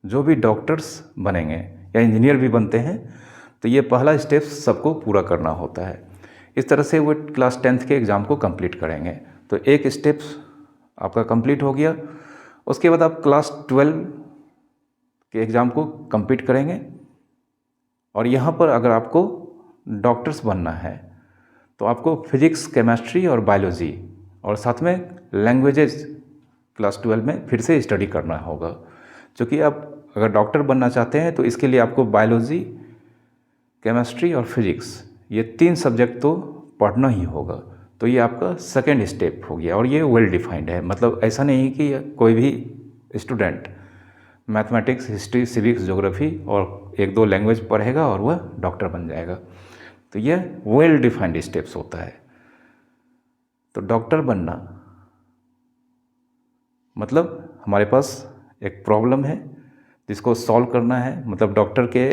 Speaker 1: जो भी डॉक्टर्स बनेंगे या इंजीनियर भी बनते हैं, तो ये पहला स्टेप सबको पूरा करना होता है। इस तरह से वो क्लास 10th के एग्ज़ाम को कंप्लीट करेंगे। तो एक स्टेप्स आपका कंप्लीट हो गया। उसके बाद आप क्लास 12 के एग्ज़ाम को कंप्लीट करेंगे। और यहाँ पर अगर आपको डॉक्टर्स बनना है तो आपको फिजिक्स, केमिस्ट्री और बायोलॉजी और साथ में लैंग्वेजेस क्लास 12 में फिर से स्टडी करना होगा। क्योंकि आप अगर डॉक्टर बनना चाहते हैं तो इसके लिए आपको बायोलॉजी, केमिस्ट्री और फिजिक्स ये 3 सब्जेक्ट तो पढ़ना ही होगा। तो ये आपका सेकेंड स्टेप हो गया और ये वेल डिफाइंड है। मतलब ऐसा नहीं कि कोई भी student mathematics, history, civics, geography और 1-2 लैंग्वेज पढ़ेगा और वह डॉक्टर बन जाएगा। तो ये वेल डिफाइंड स्टेप्स होता है। तो डॉक्टर बनना मतलब हमारे पास एक प्रॉब्लम है जिसको सॉल्व करना है। मतलब डॉक्टर के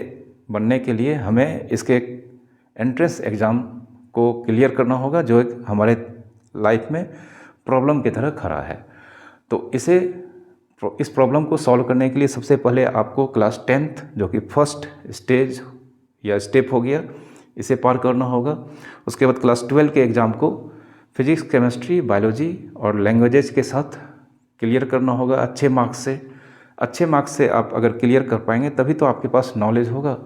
Speaker 1: बनने के लिए हमें इसके एंट्रेंस एग्ज़ाम को क्लियर करना होगा, जो एक हमारे लाइफ में प्रॉब्लम की तरह खड़ा है। तो इस प्रॉब्लम को सॉल्व करने के लिए सबसे पहले आपको क्लास 10th जो कि फर्स्ट स्टेज या स्टेप हो गया, इसे पार करना होगा। उसके बाद क्लास 12 के एग्ज़ाम को फिजिक्स, केमिस्ट्री, बायोलॉजी और लैंग्वेजेस के साथ क्लियर करना होगा अच्छे मार्क्स से। अच्छे मार्क्स से आप अगर क्लियर कर पाएंगे तभी तो आपके पास नॉलेज होगा,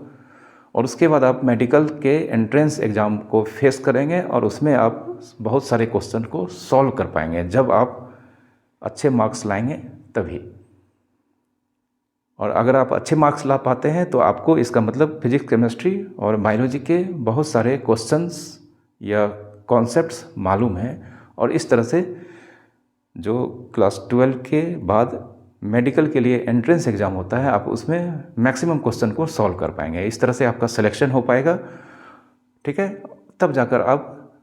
Speaker 1: और उसके बाद आप मेडिकल के एंट्रेंस एग्ज़ाम को फेस करेंगे और उसमें आप बहुत सारे क्वेश्चन को सॉल्व कर पाएंगे जब आप अच्छे मार्क्स लाएंगे तभी। और अगर आप अच्छे मार्क्स ला पाते हैं तो आपको इसका मतलब फिजिक्स, केमिस्ट्री और बायोलॉजी के बहुत सारे क्वेश्चंस या कॉन्सेप्ट्स मालूम हैं, और इस तरह से जो क्लास 12 के बाद मेडिकल के लिए एंट्रेंस एग्ज़ाम होता है आप उसमें मैक्सिमम क्वेश्चन को सॉल्व कर पाएंगे। इस तरह से आपका सिलेक्शन हो पाएगा, ठीक है। तब जाकर आप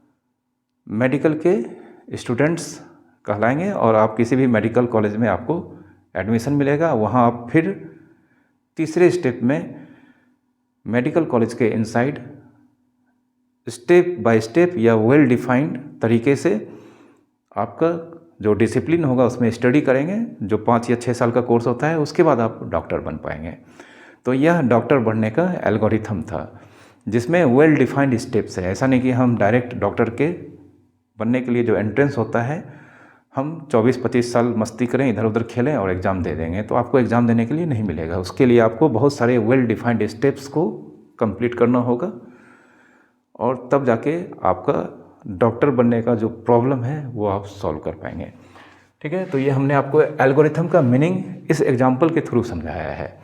Speaker 1: मेडिकल के स्टूडेंट्स कहलाएंगे और आप किसी भी मेडिकल कॉलेज में आपको एडमिशन मिलेगा। वहाँ आप फिर तीसरे स्टेप में मेडिकल कॉलेज के इनसाइड स्टेप बाय स्टेप या वेल डिफाइंड तरीके से आपका जो डिसिप्लिन होगा उसमें स्टडी करेंगे, जो 5 या 6 साल का कोर्स होता है, उसके बाद आप डॉक्टर बन पाएंगे। तो यह डॉक्टर बनने का एल्गोरिथम था जिसमें वेल डिफाइंड स्टेप्स है। ऐसा नहीं कि हम डायरेक्ट डॉक्टर के बनने के लिए जो एंट्रेंस होता है हम 24-25 साल मस्ती करें, इधर उधर खेलें और एग्ज़ाम दे देंगे, तो आपको एग्ज़ाम देने के लिए नहीं मिलेगा। उसके लिए आपको बहुत सारे वेल डिफाइंड स्टेप्स को कंप्लीट करना होगा और तब जाके आपका डॉक्टर बनने का जो प्रॉब्लम है वो आप सॉल्व कर पाएंगे, ठीक है। तो ये हमने आपको एल्गोरिथम का मीनिंग इस एग्जाम्पल के थ्रू समझाया है।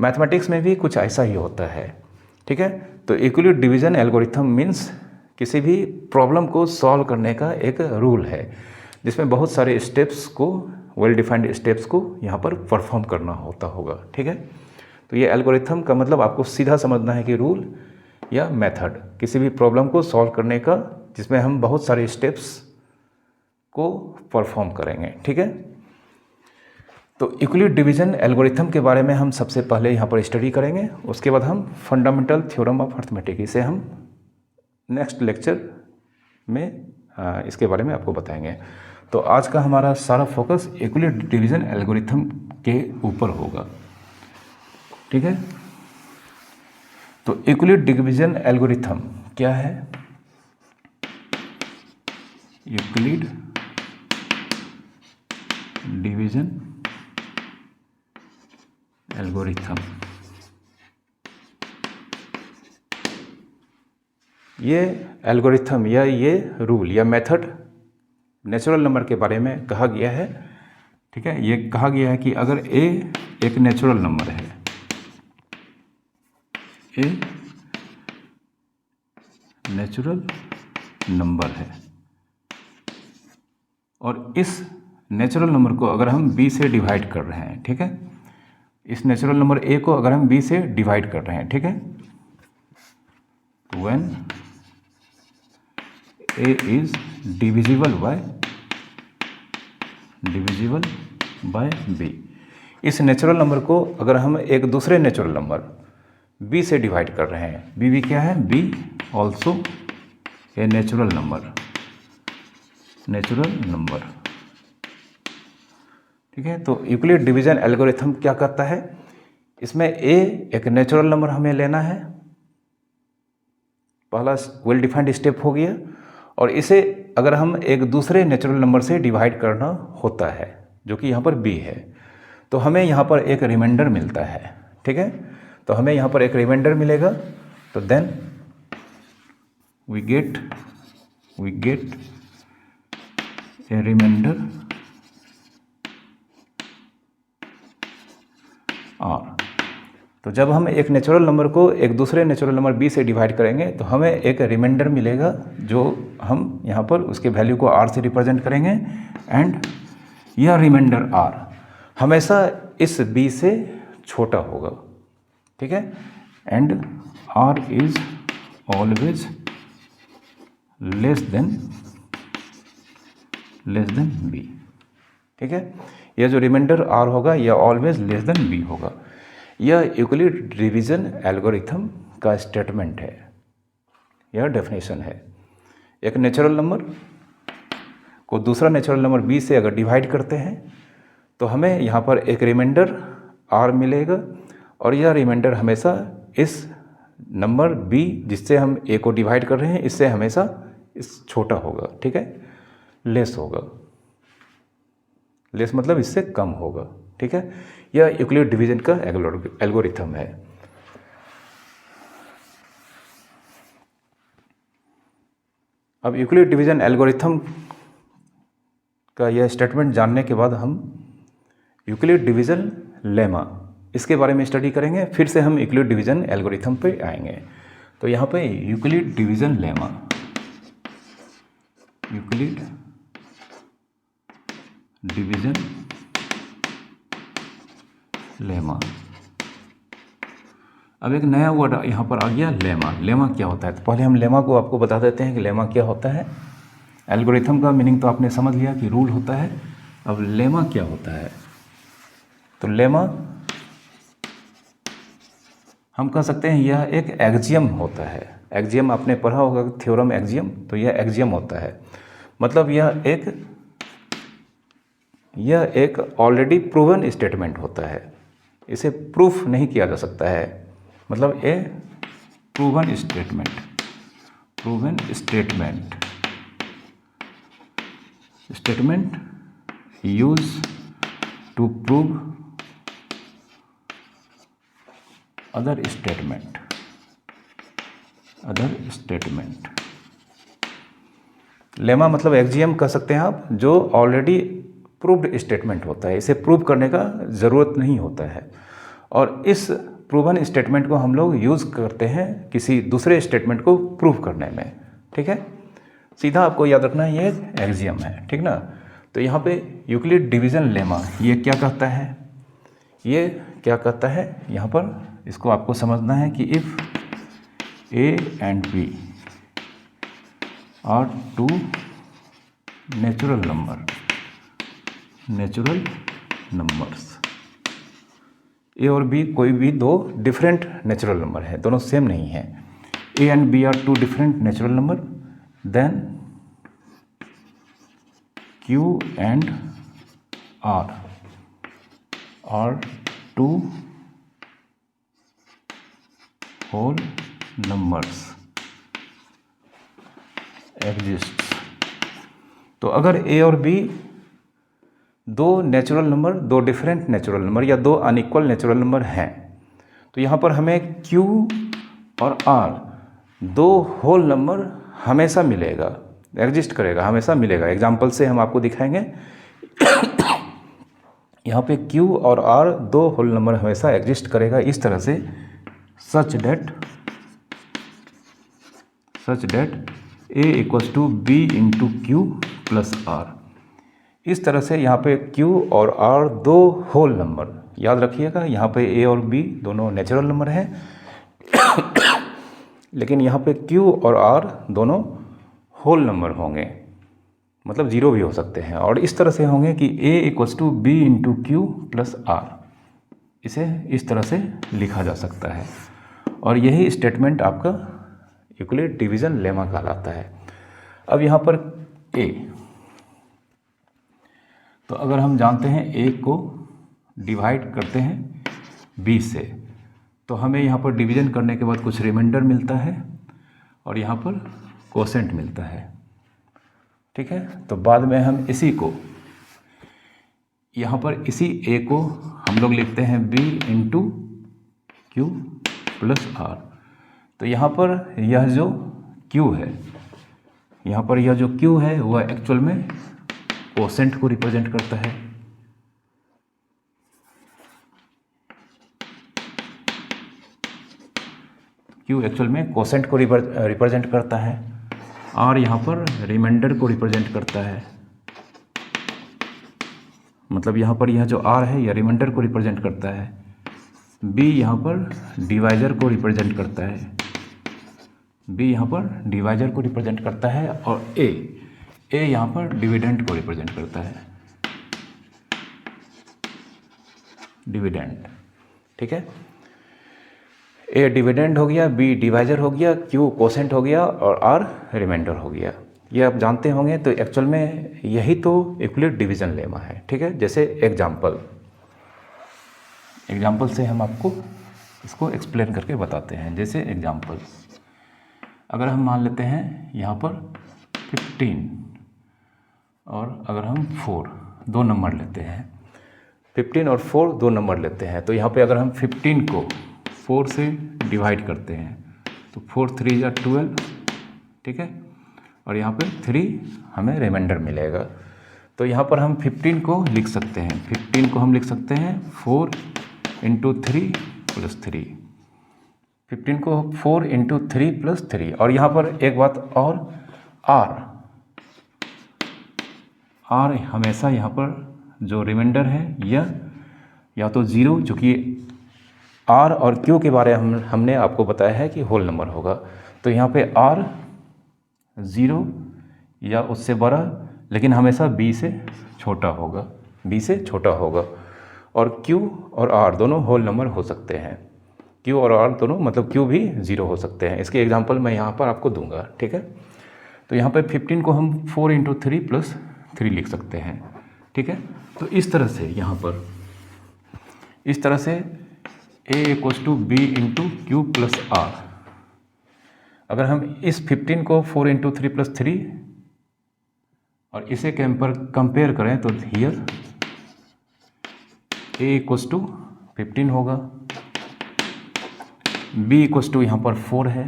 Speaker 1: मैथमेटिक्स में भी कुछ ऐसा ही होता है, ठीक है। तो यूक्लिड डिवीजन एल्गोरिथम मीन्स किसी भी प्रॉब्लम को सॉल्व करने का एक रूल है जिसमें बहुत सारे स्टेप्स को, वेल डिफाइंड स्टेप्स को यहाँ पर परफॉर्म करना होता होगा, ठीक है। तो ये एल्गोरिथम का मतलब आपको सीधा समझना है कि रूल या मेथड किसी भी प्रॉब्लम को सॉल्व करने का जिसमें हम बहुत सारे स्टेप्स को परफॉर्म करेंगे, ठीक है। तो यूक्लिड डिवीजन एल्गोरिथम के बारे में हम सबसे पहले यहाँ पर स्टडी करेंगे, उसके बाद हम फंडामेंटल थ्योरम ऑफ अर्थमेटिक, इसे हम नेक्स्ट लेक्चर में इसके बारे में आपको बताएंगे। तो आज का हमारा सारा फोकस यूक्लिड डिवीजन एल्गोरिथम के ऊपर होगा, ठीक है। तो यूक्लिड डिवीजन एल्गोरिथम क्या है? यूक्लिड डिवीजन एल्गोरिथम, ये एल्गोरिथम या ये रूल या मेथड नेचुरल नंबर के बारे में कहा गया है, ठीक है। ये कहा गया है कि अगर a एक नेचुरल नंबर है, a नेचुरल नंबर है और इस नेचुरल नंबर को अगर हम b से डिवाइड कर रहे हैं, ठीक है, इस नेचुरल नंबर a को अगर हम b से डिवाइड कर रहे हैं, ठीक है, when a is divisible by b, इस नेचुरल नंबर को अगर हम एक दूसरे नेचुरल नंबर b से डिवाइड कर रहे हैं, b क्या है? b also a natural number, ठीक है। तो यूक्लिड डिवीजन एल्गोरिथम क्या करता है? इसमें a एक नेचुरल नंबर हमें लेना है, पहला वेल डिफाइंड स्टेप हो गया, और इसे अगर हम एक दूसरे नेचुरल नंबर से डिवाइड करना होता है जो कि यहाँ पर b है, तो हमें यहाँ पर एक रिमाइंडर मिलता है, ठीक है। तो हमें यहाँ पर एक रिमाइंडर मिलेगा, तो then we get a reminder r। तो जब हम एक नेचुरल नंबर को एक दूसरे नेचुरल नंबर b से डिवाइड करेंगे तो हमें एक रिमाइंडर मिलेगा जो हम यहाँ पर उसके वैल्यू को r से रिप्रेजेंट करेंगे, एंड यह रिमाइंडर r हमेशा इस b से छोटा होगा, ठीक है, and r is always less than b, ठीक है। यह जो रिमाइंडर r होगा यह ऑलवेज लेस देन b होगा। यह यूक्लिड डिवीजन एल्गोरिथम का स्टेटमेंट है, यह डेफिनेशन है। एक नेचुरल नंबर को दूसरा नेचुरल नंबर b से अगर डिवाइड करते हैं तो हमें यहाँ पर एक रिमाइंडर r मिलेगा, और यह रिमाइंडर हमेशा इस नंबर b जिससे हम a को डिवाइड कर रहे हैं इससे हमेशा इस छोटा होगा, ठीक है। लेस होगा, लेस मतलब इससे कम होगा। ठीक है, यह यूक्लिड डिवीजन का एल्गोरिथम है। अब यूक्लिड डिवीजन एल्गोरिथम का यह स्टेटमेंट जानने के बाद हम यूक्लिड डिवीजन लेमा इसके बारे में स्टडी करेंगे, फिर से हम यूक्लिड डिवीजन एल्गोरिथम पे आएंगे। तो यहाँ पे Euclid division lemma, Euclid division lemma. अब एक नया वर्ड यहाँ पर आ गया, लेमा। लेमा क्या होता है? तो पहले हम लेमा को आपको बता देते हैं कि लेमा क्या होता है। एल्गोरिथम का मीनिंग तो आपने समझ लिया कि रूल होता है। अब लेमा क्या होता है? तो लेमा हम कह सकते हैं यह एक एक्जियम होता है। एक्जियम आपने पढ़ा होगा, थ्योरम एक्जियम, तो यह एक्जियम होता है। मतलब यह एक ऑलरेडी प्रूवन स्टेटमेंट होता है, इसे प्रूफ नहीं किया जा सकता है। मतलब a proven statement use to prove other statement. Lemma मतलब एक्जियम कह सकते हैं आप, जो ऑलरेडी प्रूव्ड स्टेटमेंट होता है, इसे प्रूव करने का ज़रूरत नहीं होता है। और इस प्रूवन स्टेटमेंट को हम लोग यूज़ करते हैं किसी दूसरे स्टेटमेंट को प्रूव करने में। ठीक है, सीधा आपको याद रखना है ये एक्जियम है। ठीक ना। तो यहाँ पे यूक्लिड डिवीजन लेमा ये क्या कहता है? यहाँ पर इसको आपको समझना है कि if A and B are two natural numbers, A और बी कोई भी दो डिफरेंट नेचुरल नंबर है, दोनों सेम नहीं है। ए and B are to different natural number, then Q and are to whole numbers exist. तो अगर ए और बी दो नेचुरल नंबर, दो डिफरेंट नेचुरल नंबर या दो अनइक्वल नेचुरल नंबर हैं, तो यहाँ पर हमें Q और R दो होल नंबर हमेशा मिलेगा, एग्जिस्ट करेगा, हमेशा मिलेगा। एग्जाम्पल से हम आपको दिखाएंगे। यहाँ पे Q और R दो होल नंबर हमेशा एग्जिस्ट करेगा इस तरह से, such that A equals to B into Q plus R। इस तरह से यहाँ पे Q और R दो होल नंबर, याद रखिएगा यहाँ पे A और B दोनों नेचुरल नंबर हैं, लेकिन यहाँ पे Q और R दोनों होल नंबर होंगे, मतलब जीरो भी हो सकते हैं। और इस तरह से होंगे कि A equals to B into Q plus R, इसे इस तरह से लिखा जा सकता है। और यही स्टेटमेंट आपका यूक्लिड डिवीजन लेमा कहलाता है। अब यहाँ पर A, तो अगर हम जानते हैं A को डिवाइड करते हैं B से, तो हमें यहाँ पर डिवीजन करने के बाद कुछ रिमाइंडर मिलता है और यहाँ पर कोसेंट मिलता है। ठीक है, तो बाद में हम इसी को यहाँ पर इसी A को हम लोग लिखते हैं B into Q plus R। तो यहाँ पर यह जो Q है, यहाँ पर यह जो Q है वह एक्चुअल में कोसेंट को रिप्रेजेंट करता है। Q एक्चुअल में कोसेंट को रिप्रेजेंट करता है, R यहाँ पर रिमाइंडर को रिप्रेजेंट करता है। मतलब यहाँ पर यह जो R है यह रिमाइंडर को रिप्रेजेंट करता है। B यहाँ पर डिवाइजर को रिप्रेजेंट करता है, B यहाँ पर डिवाइजर को रिप्रेजेंट करता है। और A यहाँ पर डिविडेंड को रिप्रेजेंट करता है, डिविडेंड। ठीक है, A डिविडेंड हो गया, B डिवाइजर हो गया, Q कोसेंट हो गया और R रिमाइंडर हो गया। ये आप जानते होंगे। तो एक्चुअल में यही तो यूक्लिड डिवीजन लेमा है। ठीक है, जैसे एग्जाम्पल से हम आपको इसको एक्सप्लेन करके बताते हैं। जैसे एग्जाम्पल, अगर हम मान लेते हैं यहाँ पर 15 और अगर हम 4 दो नंबर लेते हैं, 15 और 4 दो नंबर लेते हैं, तो यहाँ पे अगर हम 15 को 4 से डिवाइड करते हैं तो 4 3 या 12, ठीक है, और यहाँ पे 3 हमें रिमाइंडर मिलेगा। तो यहाँ पर हम 15 को लिख सकते हैं, 15 को हम लिख सकते हैं 4 इंटू 3 प्लस 3, 15 को 4 इंटू 3 प्लस 3। और यहाँ पर एक बात और, आर हमेशा यहाँ पर जो रिमाइंडर है या तो 0, जो कि आर और क्यू के बारे में हमने आपको बताया है कि होल नंबर होगा। तो यहाँ पे आर 0 या उससे बड़ा, लेकिन हमेशा बी से छोटा होगा, बी से छोटा होगा। और क्यू और आर दोनों होल नंबर हो सकते हैं, क्यू और आर दोनों, मतलब क्यू भी 0 हो सकते हैं। इसके एग्जांपल मैं यहाँ पर आपको दूंगा, ठीक है। तो यहाँ पे 15 को हम 4 इंटू 3 प्लस 3 लिख सकते हैं, ठीक है। तो इस तरह से यहाँ पर इस तरह से a equals to B into Q plus R. अगर हम इस 15 को 4 इंटू 3 प्लस 3 और इसे कंपेयर करें तो हियर a इक्वल्स टू 15 होगा, b इक्वल्स टू यहाँ पर 4 है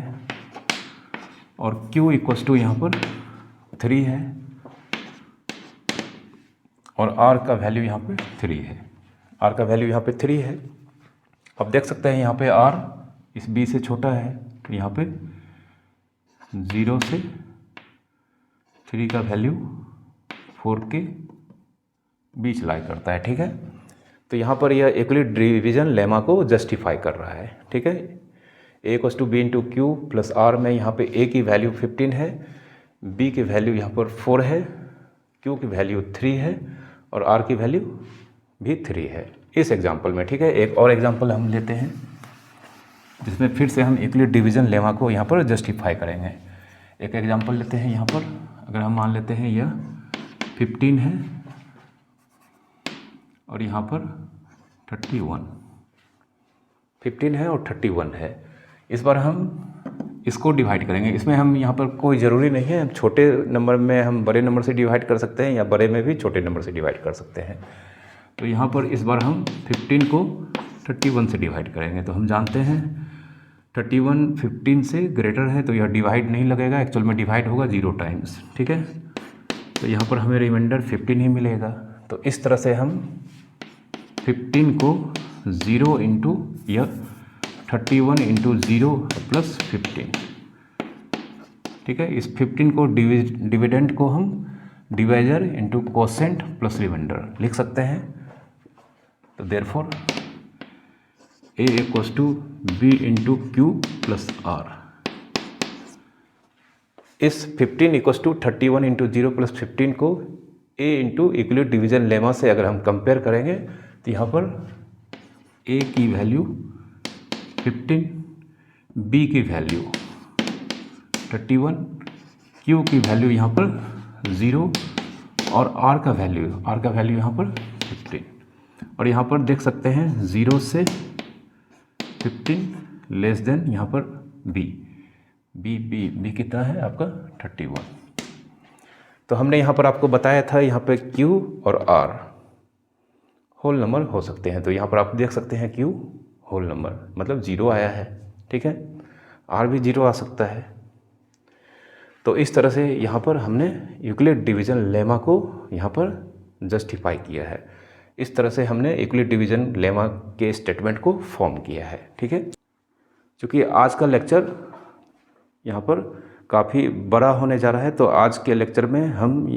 Speaker 1: और q इक्वल्स टू यहाँ पर 3 है और r का वैल्यू यहाँ पे 3 है, r का वैल्यू यहाँ पे 3 है। अब देख सकते हैं यहाँ पे r इस b से छोटा है, तो यहाँ पे 0 से 3 का वैल्यू 4 के बीच लाई करता है, ठीक है। तो यहाँ पर यह यूक्लिड डिवीजन लेमा को जस्टिफाई कर रहा है, ठीक है। a equals to B into Q plus R में यहाँ पे a की वैल्यू 15 है, b की वैल्यू यहाँ पर 4 है, q की वैल्यू 3 है और r की वैल्यू भी 3 है इस एग्जाम्पल में, ठीक है। एक और एग्जाम्पल हम लेते हैं जिसमें फिर से हम यूक्लिड डिवीजन लेमा को यहाँ पर जस्टिफाई करेंगे। एक एग्जाम्पल लेते हैं यहाँ पर, अगर हम मान लेते हैं यह 15 है और यहाँ पर 31, 15 है और 31 है। इस बार हम इसको डिवाइड करेंगे। इसमें हम यहाँ पर कोई ज़रूरी नहीं है, छोटे नंबर में हम बड़े नंबर से डिवाइड कर सकते हैं या बड़े में भी छोटे नंबर से डिवाइड कर सकते हैं। तो यहाँ पर इस बार हम 15 को 31 से डिवाइड करेंगे। तो हम जानते हैं 31 15 से ग्रेटर है, तो यह डिवाइड नहीं लगेगा, एक्चुअल में डिवाइड होगा 0 टाइम्स, ठीक है। तो यहाँ पर हमें रिमाइंडर 15 ही मिलेगा। तो इस तरह से हम 15 को 0 इंटू या 31 इंटू 0 प्लस 15, ठीक है। इस 15 को डिविडेंड को हम divisor into quotient plus reminder लिख सकते हैं। तो therefore a equals to b into Q plus R. इस 15 इक्वल्स टू 31 इंटू 0 प्लस 15 को a into Euclid division lemma से अगर हम कंपेयर करेंगे तो यहाँ पर a की वैल्यू 15, b की वैल्यू 31, q की वैल्यू यहाँ पर 0 और r का वैल्यू यहाँ पर 15। और यहाँ पर देख सकते हैं 0 से 15 लेस देन यहाँ पर b कितना है आपका 31। तो हमने यहाँ पर आपको बताया था यहाँ पे q और r होल नंबर हो सकते हैं। तो यहाँ पर आप देख सकते हैं q होल नंबर मतलब 0 आया है, ठीक है। r भी 0 आ सकता है। तो इस तरह से यहाँ पर हमने यूक्लिड डिवीजन लेमा को यहाँ पर जस्टिफाई किया है। इस तरह से हमने यूक्लिड डिवीजन लेमा के स्टेटमेंट को फॉर्म किया है, ठीक है। क्योंकि आज का लेक्चर यहाँ पर काफ़ी बड़ा होने जा रहा है, तो आज के लेक्चर में हम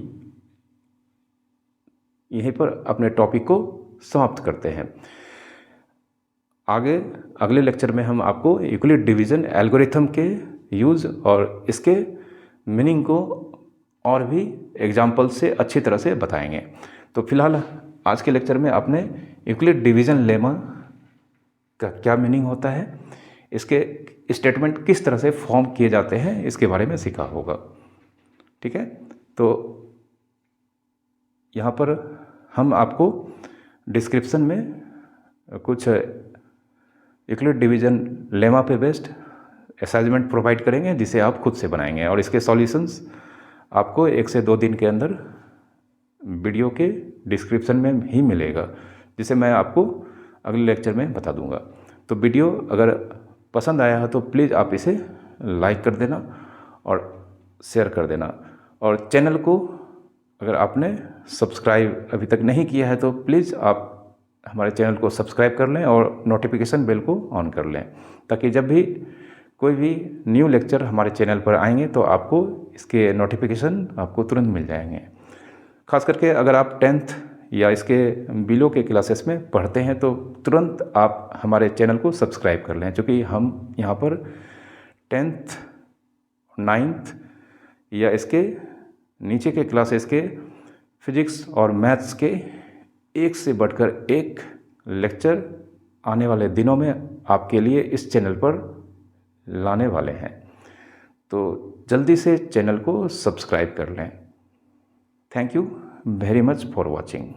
Speaker 1: यहीं पर अपने टॉपिक को समाप्त करते हैं। अगले लेक्चर में हम आपको यूक्लिड डिवीजन एल्गोरिथम के यूज़ और इसके मीनिंग को और भी एग्जाम्पल से अच्छी तरह से बताएंगे। तो फिलहाल आज के लेक्चर में आपने यूक्लिड डिवीजन लेमा का क्या मीनिंग होता है, इसके स्टेटमेंट किस तरह से फॉर्म किए जाते हैं, इसके बारे में सीखा होगा, ठीक है। तो यहाँ पर हम आपको डिस्क्रिप्शन में कुछ यूक्लिड डिवीजन लेमा पे बेस्ड असाइनमेंट प्रोवाइड करेंगे जिसे आप खुद से बनाएंगे और इसके सॉल्यूशंस आपको 1 से 2 दिन के अंदर वीडियो के डिस्क्रिप्शन में ही मिलेगा, जिसे मैं आपको अगले लेक्चर में बता दूंगा। तो वीडियो अगर पसंद आया है तो प्लीज़ आप इसे लाइक कर देना और शेयर कर देना, और चैनल को अगर आपने सब्सक्राइब अभी तक नहीं किया है तो प्लीज़ आप हमारे चैनल को सब्सक्राइब कर लें और नोटिफिकेशन बेल को ऑन कर लें, ताकि जब भी कोई भी न्यू लेक्चर हमारे चैनल पर आएंगे तो आपको इसके नोटिफिकेशन आपको तुरंत मिल जाएंगे। खास करके अगर आप 10th या इसके बिलो के क्लासेस में पढ़ते हैं तो तुरंत आप हमारे चैनल को सब्सक्राइब कर लें, क्योंकि हम यहाँ पर 10th 9th या इसके नीचे के क्लासेस के फिजिक्स और मैथ्स के एक से बढ़कर एक लेक्चर आने वाले दिनों में आपके लिए इस चैनल पर लाने वाले हैं। तो जल्दी से चैनल को सब्सक्राइब कर लें। Thank you very much for watching.